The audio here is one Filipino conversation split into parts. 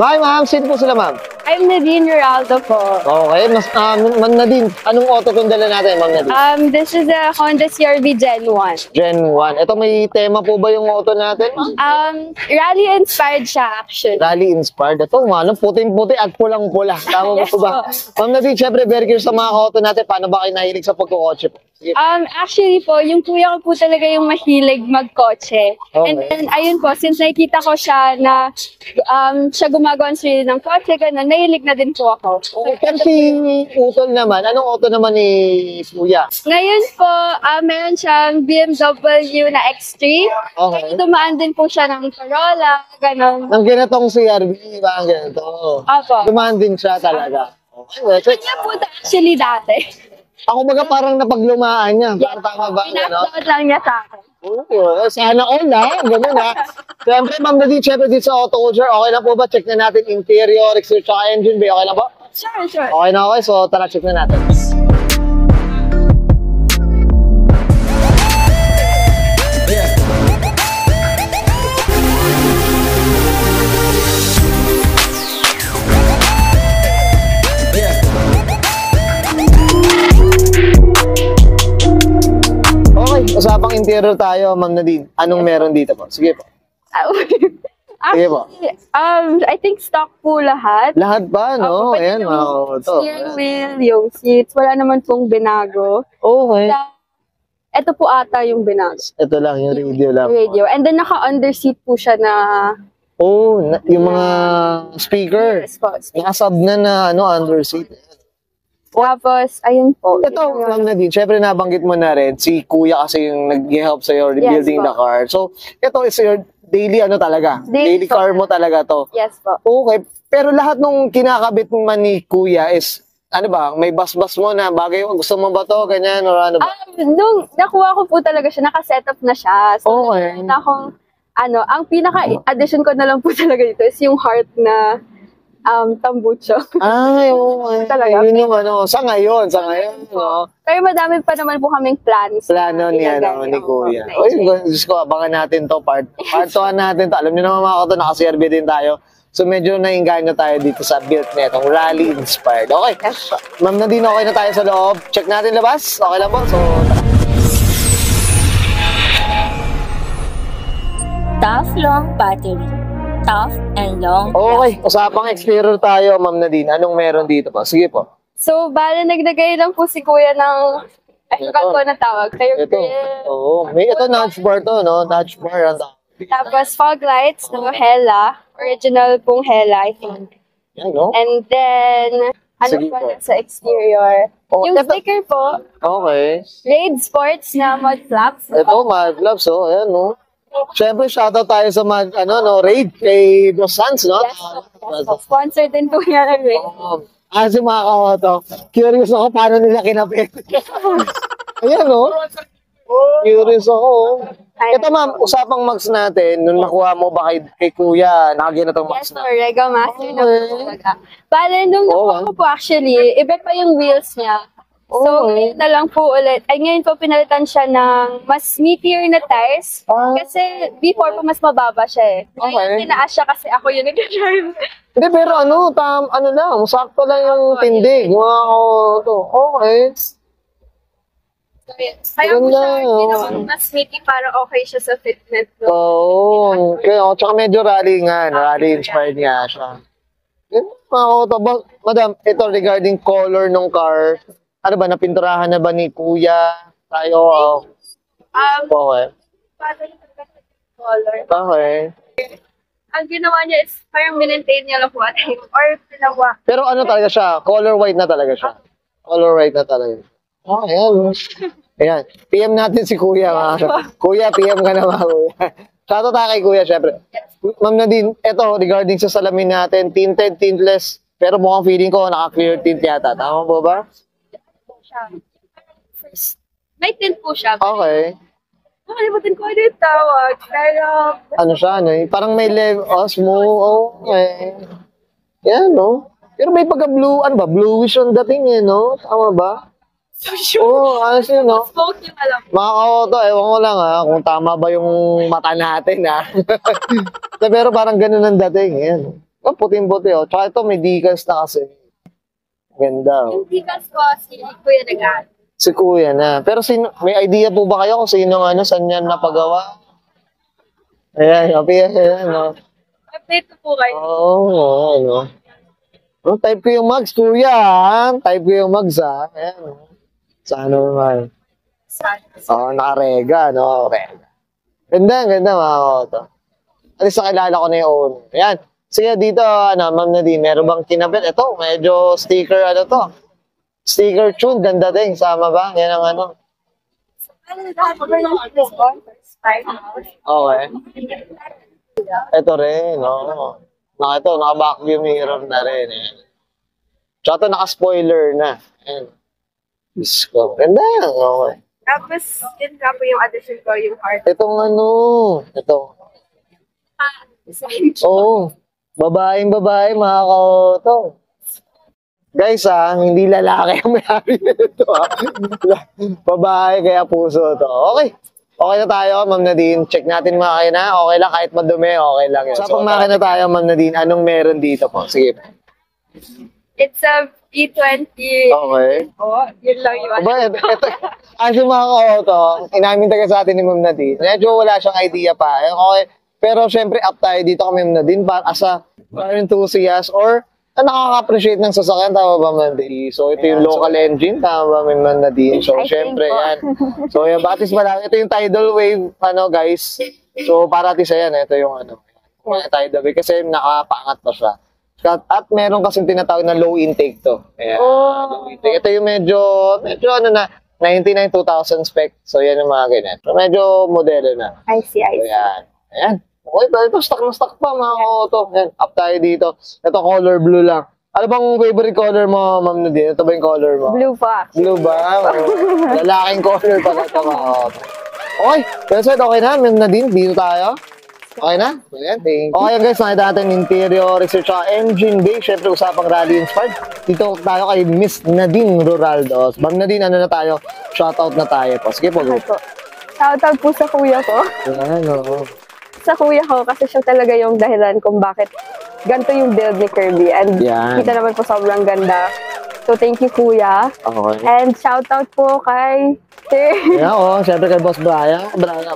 Hi, ma'am. Sino po sila, ma'am? I'm Nadine Geraldo po. Okay. Ma'am Nadine, anong auto kung dala natin, ma'am Nadine? This is a Honda CR-V Gen 1. Gen 1. Ito, may tema po ba yung auto natin, ma'am? Rally-inspired siya, actually. Rally-inspired. Ito, ano, puting-puti at pulang-pula. Tama po ba? Ma'am Nadine, syempre, very curious sa mga auto natin. Paano ba kayo nahilig sa pagkukotse po? Sige. Actually po, yung kuya ko po talaga yung mahilig magkotse. Okay. And then, ayun po, since nakikita ko siya na siya gumagawa ng kotse, ganun, nahilig na din po ako. Okay, pero si Utol naman, anong auto naman ni Kuya? Ngayon po, meron siyang BMW na X3. Okay. Dumaan din po siya ng Corolla, ganun. Ang ganitong CRV, ba ang ganito? Opo. Dumaan din siya talaga. Okay. So, Kanya po actually dati. ako baga parang napaglumaan niya. Parang tama ba? Ano? Pinapanood lang niya sa akin. Oo, sana all ha. Ganun ha. Siyempre, ma'am Nadine, syempre dito sa auto culture, okay na po ba? Check na natin interior, exterior, tsaka engine bay. Okay na po? Sure. Okay na okay. So, tara, check na natin. Okay, usapang interior tayo, ma'am Nadine. Anong meron dito po? Sige po. Sige po. Actually, I think stock po lahat. Lahat ba, no? Opo, pati Ayan, yung mga auto. steering wheel, yung seats, wala naman pong binago. Okay. Ito po ata yung binago. Ito lang, yung radio lang. Radio. And then naka-underseat po siya na... Oh, yung mga speaker. Yes po. Nakasab na ano, underseat. Tapos, ayun po. Ito, ma'am Nadine, syempre nabanggit mo na rin, si Kuya kasi yung nag-help sa'yo rebuilding po. the car. So, ito is your daily ano talaga? Daily po. Car mo talaga to. Yes po. Okay, pero lahat nung kinakabit man ni Kuya is, ano ba, may bas-bas mo na bagay, gusto mo ba to, ganyan, or ano ba? Nung nakuha ko po talaga siya, naka-set up na siya. So, Okay. nakita akong, ang pinaka-addition ko na lang po talaga dito is yung heart na tambucho. Ay, okay. Talaga. Yun yung ano, sa ngayon, no? Pero madami pa naman po kaming plans. Plano ni, ano, ni Kuya. Uy, Diyos ko, abangan natin to, part 2 natin to. Alam niyo naman mga kato, naka-CRV din tayo. So medyo nainganyo tayo dito sa build netong rally inspired. Okay. Ma'am Nadine, okay na tayo sa loob. Check natin labas. Okay lang po. So, Tough long battery. Tough and long. okay. Usapang exterior tayo, Ma'am Nadine. Anong meron dito po? Sige po. So, bale, naglagay lang po si Kuya ng, I forgot ko na tawag, kayo Ito. Oo. May ito, notch bar to, no? Notch bar. Tapos, fog lights, no, Hella. Original pong Hella, I think. Yan, no? And then, ano Sige pa po. sa exterior? Oh, Yung ito- sticker po, Okay. Raid Sports na mud flaps. Ito, Mad Gloves, oh. Ayan, no? Siyempre, shoutout tayo sa Raid kay Dos Sans, no? Yes, po. Sponsor din po yan ng Raid. Kasi mga kawato, curious ako paano nila kinapit. Ayan, no? Curious ako. Ito, ma'am, usapang mags natin, nung nakuha mo ba kay Kuya, nakagyan na itong mags Yes, na? po, Rego Master na po talaga. Bale, nung Oh, nakuha ko po actually, iba pa yung wheels niya. So, ngayon na lang po ulit. Ay, ngayon po pinalitan siya ng mas meatier na tires. Kasi before po mas mababa siya eh. Ngayon, tinaas siya kasi ako yung nag-drive. Hindi, pero ano lang, sakto lang yung tindig. Mga kawato. Okay. Kaya po siya Ganda, oh. ginawang mas meaty para okay siya sa fitness. Oo. Kaya, tsaka medyo rally nga, rally inspired nga siya. Yun, mga kawato. Madam, ito regarding color ng car, ano ba, napinturahan na ba ni Kuya? Tayo, okay. Paano yung color? Okay. Ang ginawa niya is parang minentain niya lang po or pinawa. Pero ano talaga siya? Color white na talaga siya. Color white na talaga. Oh, ayan. Ayan. PM natin si Kuya. Kuya, PM ka na ba, Kuya? Shoutout tayo kay Kuya, syempre. Ma'am Nadine, eto, regarding sa salamin natin, tinted, tintless, pero mukhang feeling ko naka-clear tint yata. Tama po ba? First, may tint po siya. Okay. Nakalimutan ko ano yung tawag. Pero, Ano siya, ano? Parang may smooth. Okay. Yan, no? Pero may pagka-blue, ano ba? Bluish yung dating, no? Tama ba? Oo, ayos yun, no? smoke yung alam. Mga kaoto, ewan ko lang kung tama ba yung mata natin, ha? Pero parang ganun ang dating, yan. Oh, puting-puti, oh. Tsaka ito, may decals na kasi. Ganda, oh. Yung tikas ko, si Kuya nag Si Kuya na. Pero may idea po ba kayo kung sino saan yan napagawa? Ayan, ayan, no? Update ko po kayo. Oo, ano. Oh, type ko yung mugs, Kuya, ha? Type ko yung mugs, ha? Ayan, oh. Sana naman. Oo, nakarega, no? Rega. Ganda, mga koto. At least nakilala ko na yung owner. Ayan. Sige, dito, Ma'am Nadine, meron bang kinabit? Ito, medyo sticker, to? Sticker tune, ganda din. Sama ba? Yan ang ano. Okay. Ito rin, no? Ito, naka-vacuum mirror na rin. Ayan. Tsaka ito, naka-spoiler na. Ayan. Diyos ko. Ganda yan. Okay. Tapos, yun nga po yung addition ko, yung art. Itong ito. Oo. Babaeng-babae, mga kauto. Guys, hindi lalaki ang may-ari nito, Babae, kaya puso to. Okay. Okay na tayo, Ma'am Nadine. Check natin makina. Okay lang, kahit madumi, okay lang yun. Sa pangmakina tayo, Ma'am Nadine, anong meron dito po? Sige. It's a E20. Okay. Oh, yun lang yung Aba, ito, as yung mga kauto, inamin taga sa atin ni Ma'am Nadine. Medyo wala siyang idea pa. Okay. Pero syempre, up tayo dito kami, Ma'am Nadine, para as a car enthusiast or nakaka-appreciate ng sasakyan, tama ba, Ma'am Nadine? So, ito yung local engine, tama ba, Ma'am Nadine? So, syempre, yan. So, yan, batis pala. Ito yung tidal wave, guys. So, para sa yan, ito yung tidal wave. Kasi nakapangat pa siya. At meron kasing tinatawag na low intake to. Ayan, low intake. Ito yung medyo 99 2000 spec. So, yan yung mga ganyan. So, medyo modelo na. I see. So, yan. Ayan. Okay, ito, stock na stock pa, mga auto. Yan, up tayo dito. Ito, color blue lang. Ano bang favorite color mo, Ma'am Nadine? Ito ba yung color mo? Blue pa. Blue ba? Lalaking color pala ito, mga auto. Okay, that's it. Okay na, Ma'am Nadine. Dito tayo. Okay na? Ayan, okay guys, nakita natin interior, research, engine bay. Siyempre, usapang rally inspired. Dito tayo kay Miss Nadine Ruraldo. Ma'am Nadine, ano na tayo? Shoutout na tayo po. Sige po, go. Shoutout po sa kuya ko. Ayan, oo. Sa kuya ko kasi siya talaga yung dahilan kung bakit ganito yung build ni Kirby. And kita naman po sobrang ganda. So, thank you, kuya. Okay. And shoutout po kay Sir. Yeah, syempre kay Boss Brian.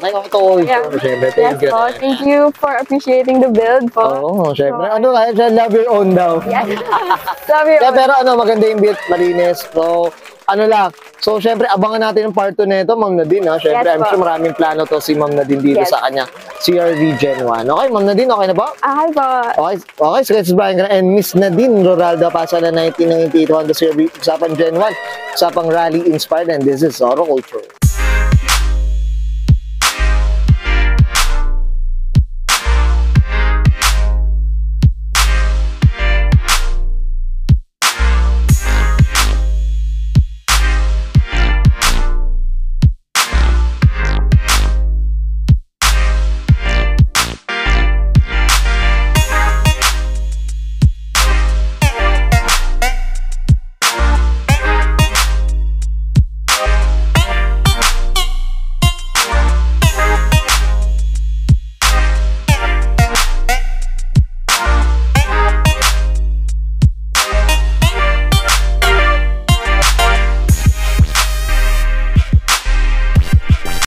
Kay Otto. Syempre, Yes po. Thank you for appreciating the build po. Oo, syempre. Kaya love your own daw. Yes. Love your own. Pero maganda yung build, malinis. So, lang. So, syempre, abangan natin yung part 2 nito, Ma'am Nadine, ha? Syempre, Yes, I'm sure maraming plano to si Ma'am Nadine dito sa kanya. CRV Gen 1. Okay, Ma'am Nadine, okay na ba? Hi po. Okay, Sketches Brian and Miss Nadine Ruraldo Pasa na 1998 Honda CRV. Usapan Gen 1. Usapang rally inspired and this is Auto Culture.